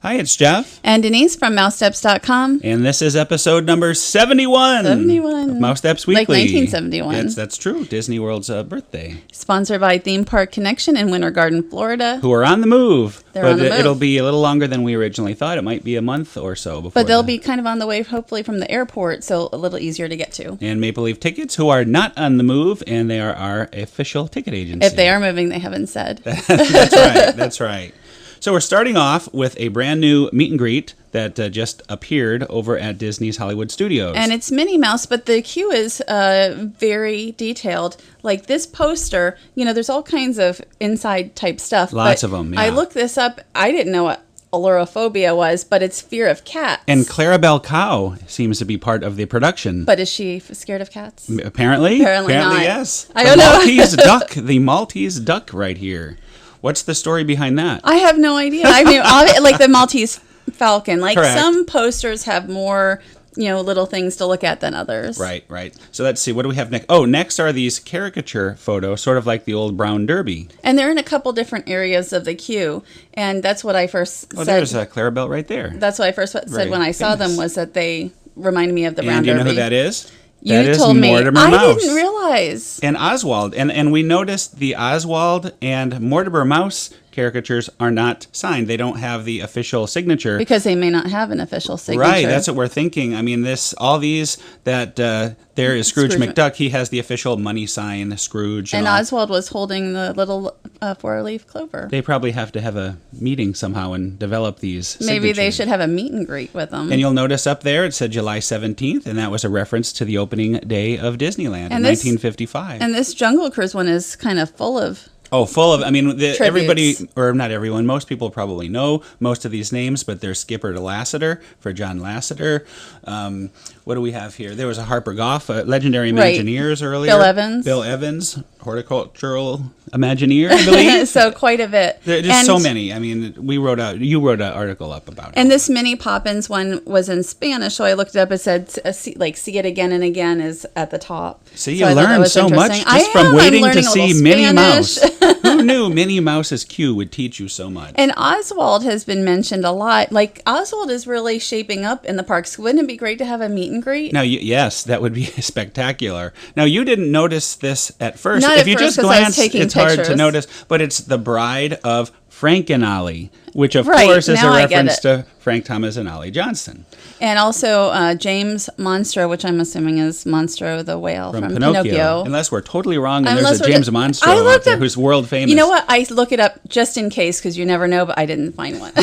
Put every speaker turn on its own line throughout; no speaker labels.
Hi, it's Jeff.
And Denise from Mousesteps.com.
And this is episode number 71.
71.
Of Mousesteps Weekly.
Like 1971.
That's true. Disney World's birthday.
Sponsored by Theme Park Connection in Winter Garden, Florida.
Who are on the move.
They're on the move.
It'll be a little longer than we originally thought. It might be a month or so before.
But they'll be kind of on the way, hopefully, from the airport, so a little easier to get to.
And Maple Leaf Tickets, who are not on the move, and they are our official ticket agency.
If they are moving, they haven't said.
That's right. So we're starting off with a brand new meet and greet that just appeared over at Disney's Hollywood Studios.
And it's Minnie Mouse, but the queue is very detailed. Like this poster, there's all kinds of inside type stuff.
Lots of them, yeah.
I looked this up. I didn't know what allurophobia was, but it's fear of cats.
And Clarabelle Cow seems to be part of the production.
But is she scared of cats?
Apparently not.
Yes.
I don't know. The Maltese duck right here. What's the story behind that?
I have no idea. I mean, like the Maltese falcon. Like
Correct.
Some posters have more, little things to look at than others.
Right. So let's see. What do we have next? Oh, next are these caricature photos, sort of like the old Brown Derby.
And they're in a couple different areas of the queue. And that's what I first said.
Oh, there's Clarabelle right there.
That's what I first said when I saw them, was that they reminded me of the Brown Derby.
And do you know who that is?
You told me.
Mortimer Mouse.
I didn't realize.
And Oswald. And we noticed the Oswald and Mortimer Mouse caricatures are not signed. They don't have the official signature.
Because they may not have an official signature.
Right, that's what we're thinking. I mean, all these that there is Scrooge McDuck. He has the official money sign, Scrooge.
And Oswald was holding the little four-leaf clover.
They probably have to have a meeting somehow and develop these
Maybe they should have a meet and greet with them.
And you'll notice up there it said July 17th, and that was a reference to the opening day of Disneyland in 1955.
And this Jungle Cruise one is kind of full of...
Oh, full of, everybody, or not everyone, most people probably know most of these names, but there's Skipper to Lassiter for John Lasseter. What do we have here? There was a Harper Goff, Legendary Imagineers earlier. Bill Evans, Horticultural Imagineer, I believe.
So quite a bit.
There's just so many. I mean, you wrote an article up about it.
And this Minnie Poppins one was in Spanish, so I looked it up. It said, see it again and again is at the top.
See, you learned so much just from waiting to see Minnie Mouse. Who knew Minnie Mouse's cue would teach you so much?
And Oswald has been mentioned a lot. Like, Oswald is really shaping up in the parks. Wouldn't it be great to have a meet and greet?
Now, yes, that would be spectacular. Now, you didn't notice this at first.
Not
if
at
you
first,
just glance, it's hard
pictures.
to notice, but it's the bride of Frank and Ollie, which of course is a reference to Frank Thomas and Ollie Johnston.
And also James Monstro, which I'm assuming is Monstro the whale from Pinocchio.
Unless we're totally wrong and there's a James Monstro out there who's world famous.
You know what? I look it up just in case because you never know, but I didn't find one.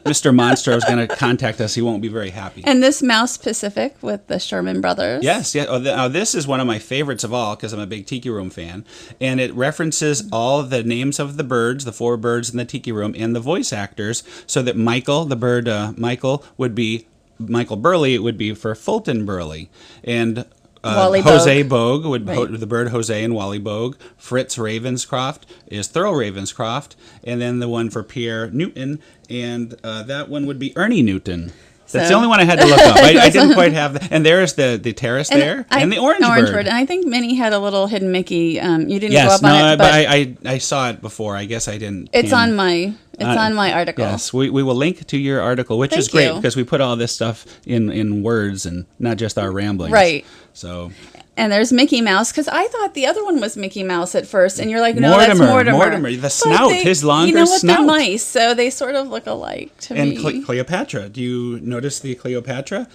Mr. Monstro is going to contact us. He won't be very happy.
And this Mouse Pacific with the Sherman Brothers.
Yes. Oh, this is one of my favorites of all because I'm a big Tiki Room fan. And it references all the names of the birds, the 4 birds in the Tiki Room, and the voice actors, so that Michael, the bird Michael, would be Michael Burley. It would be for Fulton Burley. And Jose Bogue would the bird Jose and Wally Bogue. Fritz Ravenscroft is Thurl Ravenscroft, and then the one for Pierre Newton, and that one would be Ernie Newton. That's the only one I had to look up. I didn't quite have that. And there's the terrace there, and the orange bird.
And I think Minnie had a little hidden Mickey. You didn't go up
on
it,
but I saw it before. I guess I didn't.
It's on my article.
Yes, we will link to your article, which is great because we put all this stuff in words and not just our ramblings.
Right.
So.
And there's Mickey Mouse, because I thought the other one was Mickey Mouse at first, and you're like, no, that's Mortimer.
Mortimer, the snout, his longer snout.
They're mice, so they sort of look alike to me.
And Cleopatra, do you notice the Cleopatra?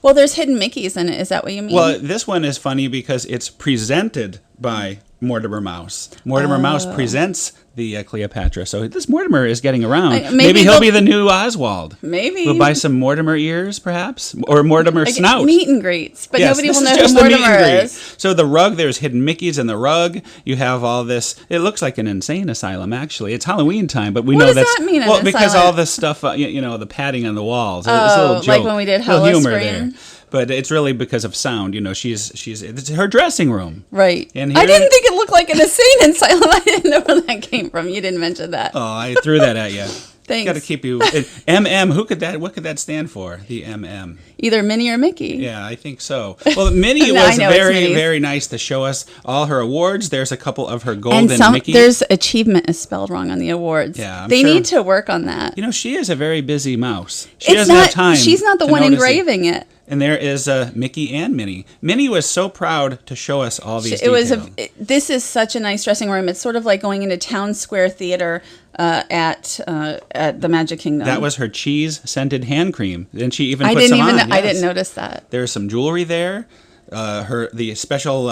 Well, there's hidden Mickeys in it, is that what you mean?
Well, this one is funny because it's presented by Mortimer Mouse. Mortimer Mouse presents the Cleopatra. So this Mortimer is getting around. Maybe he'll be the new Oswald.
Maybe.
We'll buy some Mortimer ears, perhaps? Or Mortimer snout.
Meet and greets. But nobody will know who Mortimer is.
So the rug, there's hidden Mickeys in the rug. You have all this. It looks like an insane asylum, actually. It's Halloween time, but we know that's...
What does that mean,
well, because all this stuff, the padding on the walls. It's a little joke.
Like when we did Howl-O-Scream.
But it's really because of sound. It's her dressing room.
Right.
And
I didn't think it looked like an insane asylum. I didn't know where that came from. You didn't mention that.
Oh, I threw that at you.
Thanks.
Got to keep you. MM. What could that stand for? The MM.
Either Minnie or Mickey.
Yeah, I think so. Well, Minnie
No,
was
I know,
very, very nice to show us all her awards. There's a couple of her golden
And
Mickey.
there's achievement is spelled wrong on the awards.
Yeah, I'm
they
sure.
need to work on that.
You know, she is a very busy mouse. She doesn't have time.
She's not the
to
one
notice
engraving it.
And there is Mickey and Minnie. Minnie was so proud to show us all these details.
This is such a nice dressing room. It's sort of like going into Town Square Theater at the Magic Kingdom.
That was her cheese-scented hand cream. Then she even put some on. Yes.
I didn't notice that.
There's some jewelry there. The special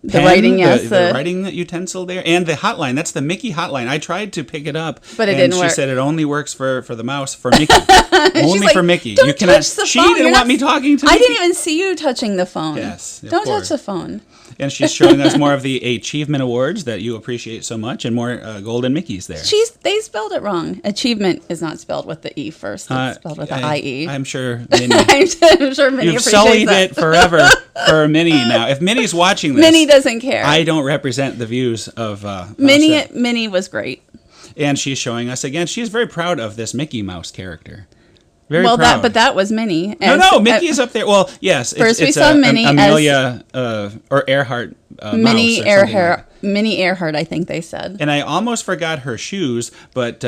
The
pen,
writing, yes.
The writing utensil there. And the hotline. That's the Mickey hotline. I tried to pick it up.
But it didn't work.
And she said it only works for the mouse, for Mickey. Only
like,
for Mickey.
Don't touch the
She
phone.
didn't want me talking to Mickey.
I didn't even see you touching the phone.
Yes.
Don't touch the phone.
And she's showing us more of the achievement awards that you appreciate so much, and more golden Mickeys there.
They spelled it wrong. Achievement is not spelled with the E first. It's spelled with the IE.
I'm sure Minnie.
I'm sure Minnie
You've
appreciates
sullied
that.
it forever for Minnie now. If Minnie's watching this,
Minnie doesn't care.
I don't represent the views of
Minnie. Minnie was great.
And she's showing us again. She's very proud of this Mickey Mouse character. Very
well,
proud.
that was Minnie.
No, Mickey is up there. Well, yes.
First we saw Minnie
Amelia or Earhart.
Minnie Earhart. Minnie Earhart, I think they said.
And I almost forgot her shoes, but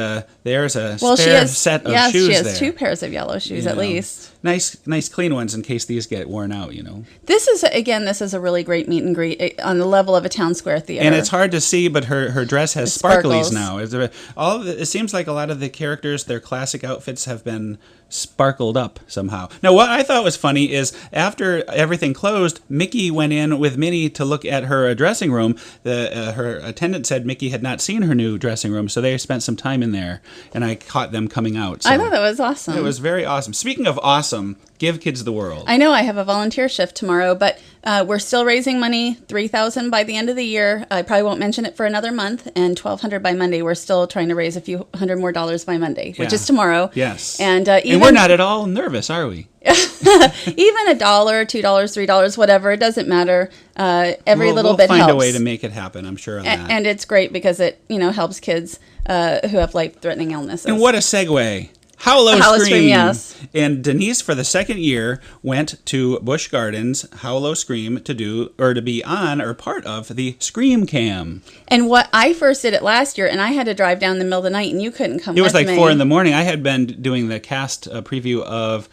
there's a spare set of shoes there.
She has 2 pairs of yellow shoes at least.
Nice clean ones in case these get worn out, you know.
This is a really great meet and greet on the level of a Town Square Theater.
And it's hard to see, but her dress has sparklies now. It seems like a lot of the characters, their classic outfits have been sparkled up somehow. Now, what I thought was funny is after everything closed, Mickey went in with Minnie to look at her dressing room. Her attendant said Mickey had not seen her new dressing room, so they spent some time in there, and I caught them coming out. So
I thought that was awesome.
It was very awesome. Speaking of awesome, give kids the world.
I know I have a volunteer shift tomorrow, but we're still raising money, $3,000 by the end of the year. I probably won't mention it for another month, and $1,200 by Monday. We're still trying to raise a few $100 more by Monday, which is tomorrow.
Yes.
And
we're not at all nervous, are we?
Even $1, $2, $3, whatever, it doesn't matter. Every little bit helps.
We'll find a way to make it happen, I'm sure on that.
And it's great because it helps kids who have life-threatening illnesses.
And what a segue. Howl-O-Scream.
Yes.
And Denise, for the second year, went to Busch Gardens, Howl-O-Scream, to be on or part of the Scream Cam.
And what I first did it last year, and I had to drive down in the middle of the night, and you couldn't come with me.
It was like 4 a.m. I had been doing the cast preview of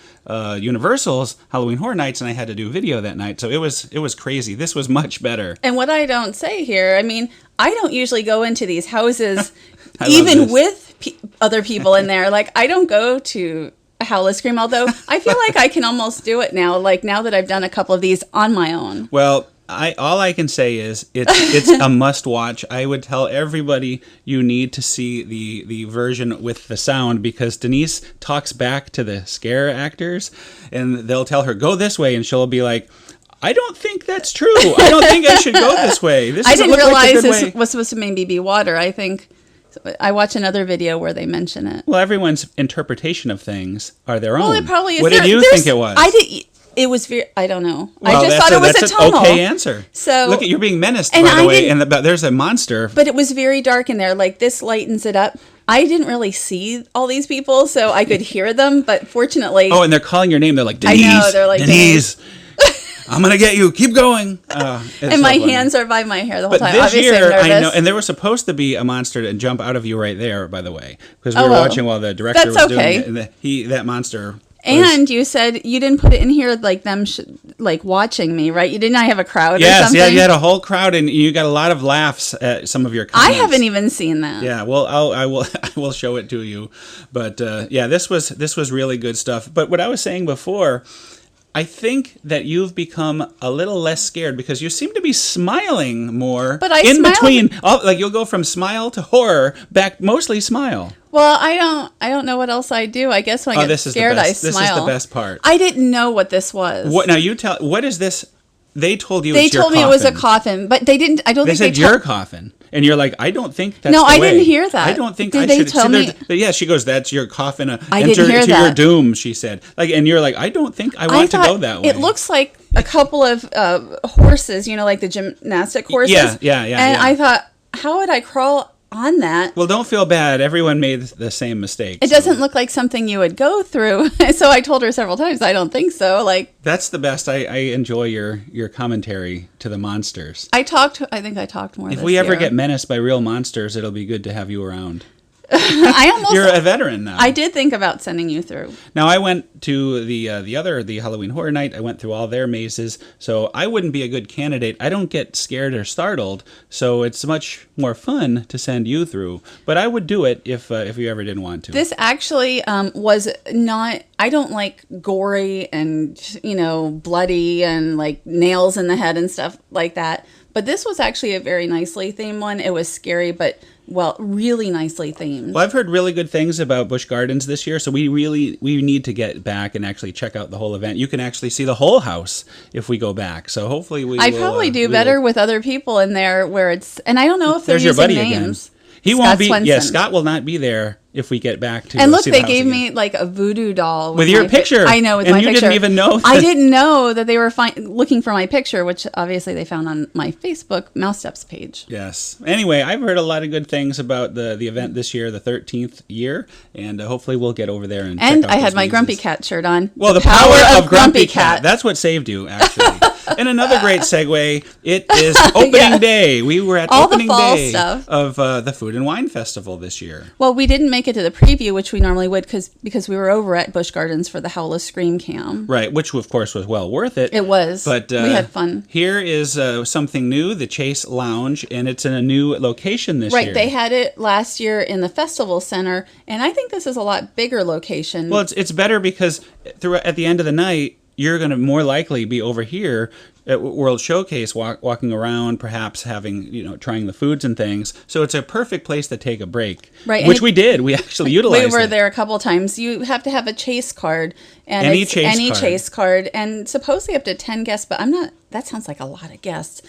Universal's Halloween Horror Nights, and I had to do video that night. So it was crazy. This was much better.
And what I don't say here, I mean, I don't usually go into these houses even with other people in there. Like, I don't go to Howl-O-Scream, although I feel like I can almost do it now, like now that I've done a couple of these on my own.
Well, all I can say is it's a must watch. I would tell everybody you need to see the version with the sound, because Denise talks back to the scare actors, and they'll tell her, go this way, and she'll be like, I don't think that's true. I don't think I should go this way. I
didn't realize this was supposed to maybe be water. I watch another video where they mention it.
Well, everyone's interpretation of things are their own.
Well, it probably is.
What did you think it was?
It was very, I don't know.
Well,
I just thought it was a tunnel.
That's an okay answer.
So,
look, you're being menaced, by the way, and there's a monster.
But it was very dark in there. Like, this lightens it up. I didn't really see all these people, so I could hear them, but fortunately...
Oh, and they're calling your name. They're like, Denise.
I know, they're like,
Denise. I'm going to get you. Keep going.
And my hands are by my hair the whole time.
This
Obviously,
year,
I'm nervous.
I know, and there was supposed to be a monster to jump out of you right there, by the way, because we were watching while the director was doing it. And that monster...
And you said you didn't put it in here like them watching me, right? You didn't have a crowd or something?
Yes, you had a whole crowd, and you got a lot of laughs at some of your comments.
I haven't even seen that.
Yeah, well, I will show it to you. But this was really good stuff. But what I was saying before, I think that you've become a little less scared because you seem to be smiling more.
But I
in
smile
between, like you'll go from smile to horror, back mostly smile.
Well, I don't know what else I do. I guess when I get scared, I smile.
This is the best part.
I didn't know what this was.
What now? What is this? They told you.
They told me it was a coffin, but they didn't. I don't think
they said your coffin, and you're like, I don't think that's.
No,
the
I
way.
didn't hear that.
I don't think
Did
I
they
should.
tell me?
Yeah, she goes, that's your coffin.
I didn't hear
to
that.
your doom. She said, like, and you're like, I don't think I want to go that way.
It looks like a couple of horses, like the gymnastic horses.
Yeah.
And I thought, how would I crawl on that.
Well, don't feel bad. Everyone made the same mistake.
It doesn't look like something you would go through. So I told her several times, I don't think so. Like,
that's the best. I enjoy your commentary to the monsters.
I think I talked more
If
this
we ever
year.
get menaced by real monsters, it'll be good to have you around.
You're
a veteran now.
I did think about sending you through.
Now, I went to the Halloween Horror Night. I went through all their mazes, so I wouldn't be a good candidate. I don't get scared or startled, so it's much more fun to send you through. But I would do it if you ever didn't want to.
This actually was not. I don't like gory and bloody and like nails in the head and stuff like that. But this was actually a very nicely themed one. It was scary, but really nicely themed.
Well, I've heard really good things about Busch Gardens this year, so we need to get back and actually check out the whole event. You can actually see the whole house if we go back. So hopefully
I probably do better with other people in there where it's, and I don't know if they're
your
using
buddy
names.
Again. He won't be.
Swenson.
Yeah, Scott will not be there if we get back to.
And look,
see
they
the
gave
house
me
again.
like a voodoo doll
with your picture.
I know, with
and
my
you
picture.
Didn't even know.
I didn't know that they were looking for my picture, which obviously they found on my Facebook Mousesteps page.
Yes. Anyway, I've heard a lot of good things about the event this year, the 13th year, and hopefully we'll get over there and.
And
check out
I had
those
my
mazes.
Grumpy Cat shirt on.
Well, the power of Grumpy Cat. That's what saved you, actually. And another great segue. It is opening day. We were at
all
opening
the fall
day
stuff.
of the Food and Wine Festival this year.
Well, we didn't make it to the preview, which we normally would, because we were over at Busch Gardens for the Howl-O-Scream Cam.
Right, which of course was well worth it.
It was.
But
we had fun.
Here is something new, the Chase Lounge, and it's in a new location this year.
Right, they had it last year in the Festival Center, and I think this is a lot bigger location.
Well, it's better because at the end of the night, you're going to more likely be over here at World Showcase walking around, perhaps having, trying the foods and things. So it's a perfect place to take a break.
Right.
Which we did. We actually utilized it.
We were there a couple times. You have to have a Chase card. And
any
it's
Chase
Chase card. And supposedly up to 10 guests, but that sounds like a lot of guests.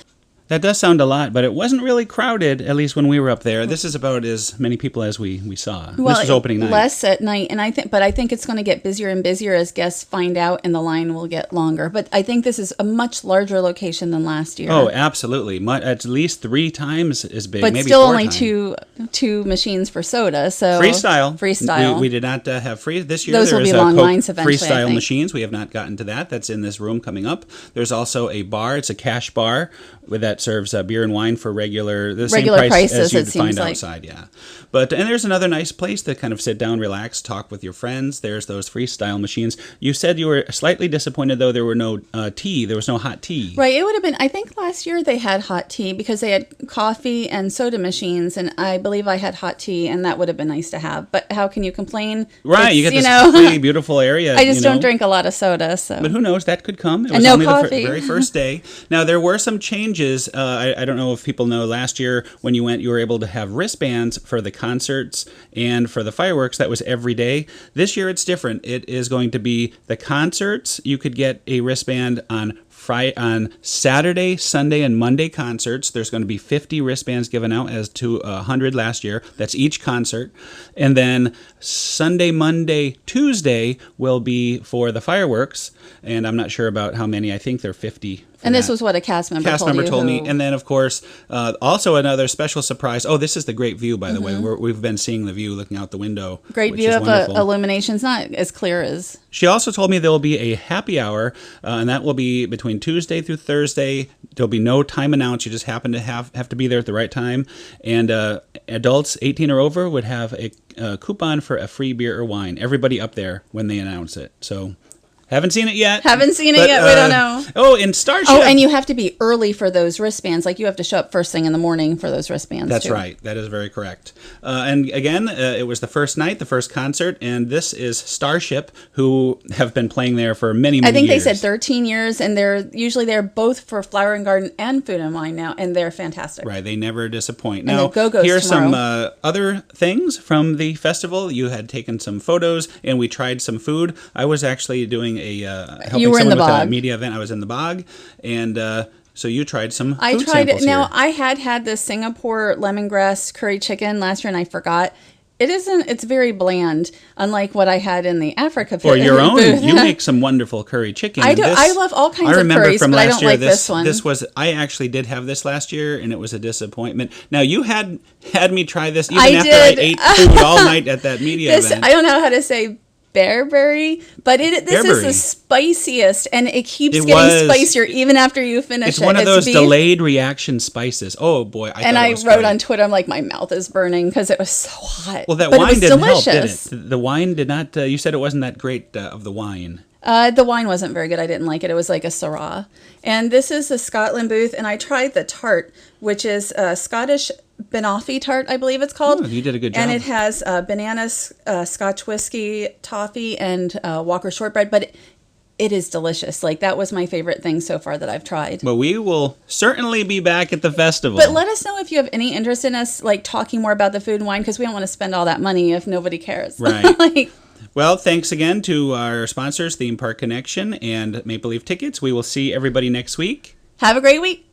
That does sound a lot, but it wasn't really crowded, at least when we were up there. This is about as many people as we saw.
Well,
this was opening night.
Less at night, and I think it's going to get busier and busier as guests find out, and the line will get longer. But I think this is a much larger location than last year.
Oh, absolutely. At least 3 times as big,
but
maybe
still
4
only
times.
two machines for soda. So
Freestyle. We did not have free this year.
Those will be long lines eventually.
Freestyle machines. We have not gotten to that. That's in this room coming up. There's also a bar. It's a cash bar that serves beer and wine for the same price
prices,
as you'd
it seems
find
like.
outside. Yeah, and there's another nice place to kind of sit down, relax, talk with your friends. There's those freestyle machines. You said you were slightly disappointed though there were no tea. There was no hot tea.
Right. It would have been. I think last year they had hot tea because they had coffee and soda machines, and I believe I had hot tea, and that would have been nice to have. But how can you complain?
Right. You get this pretty beautiful area.
I just don't drink a lot of soda, so.
But who knows? That could come. It was
and no
only
coffee.
The very first day. Now there were some changes. I don't know if people know. Last year when you went, you were able to have wristbands for the concerts and for the fireworks. That was every day. This year it's different. It is going to be the concerts. You could get a wristband on Saturday, Sunday, and Monday concerts. There's going to be 50 wristbands given out as to 100 last year. That's each concert. And then Sunday, Monday, Tuesday will be for the fireworks. And I'm not sure about how many. I think they're 50.
And this was what a cast member told
me. And then, of course, also another special surprise. Oh, this is the great view, by the way. We've been seeing the view looking out the window.
Great view of illuminations, not as clear as.
She also told me there will be a happy hour, and that will be between Tuesday through Thursday. There'll be no time announced. You just happen to have to be there at the right time. And adults 18 or over would have a coupon for a free beer or wine. Everybody up there when they announce it. So. Haven't seen it yet.
We don't know.
Oh, in Starship.
Oh, and you have to be early for those wristbands. Like you have to show up first thing in the morning for those wristbands.
That's right. That is very correct. And again, it was the first night, the first concert, and this is Starship, who have been playing there for many, many years.
I think they said 13 years, and they're usually there both for Flower and Garden and Food and Wine now, and they're fantastic.
Right. They never disappoint.
And
now,
Go-Go's
here's
tomorrow.
some other things from the festival. You had taken some photos, and we tried some food. I was actually doing helping
you were
someone
in the
with
bog.
a media event. I was in the bog, and so you tried some food
I tried
samples
it. Now,
here.
I had the Singapore lemongrass curry chicken last year, and I forgot. It isn't. It's very bland, unlike what I had in the Africa
For your own,
booth.
you make some wonderful curry chicken.
I do. I love all kinds of curries, but I don't like this one.
This was. I actually did have this last year, and it was a disappointment. Now you had me try this even after I ate food all night at that media event.
I don't know how to say bearberry, but this is the spiciest, and it keeps getting spicier even after you finish it.
It's one of those delayed reaction spices. Oh boy!
I wrote on Twitter, I'm like, my mouth is burning because it was so hot.
Well, that wine didn't help, did it? The wine did not. You said it wasn't that great of the wine.
The wine wasn't very good. I didn't like it. It was like a Syrah. And this is the Scotland booth, and I tried the tart, which is Scottish banoffee tart, I believe it's called.
Oh, you did a good job.
And it has bananas, Scotch whiskey, toffee, and Walker shortbread, but it is delicious. Like, that was my favorite thing so far that I've tried.
Well, we will certainly be back at the festival.
But let us know if you have any interest in us, like, talking more about the food and wine, because we don't want to spend all that money if nobody cares.
Right. Well, thanks again to our sponsors, Theme Park Connection and Maple Leaf Tickets. We will see everybody next week.
Have a great week.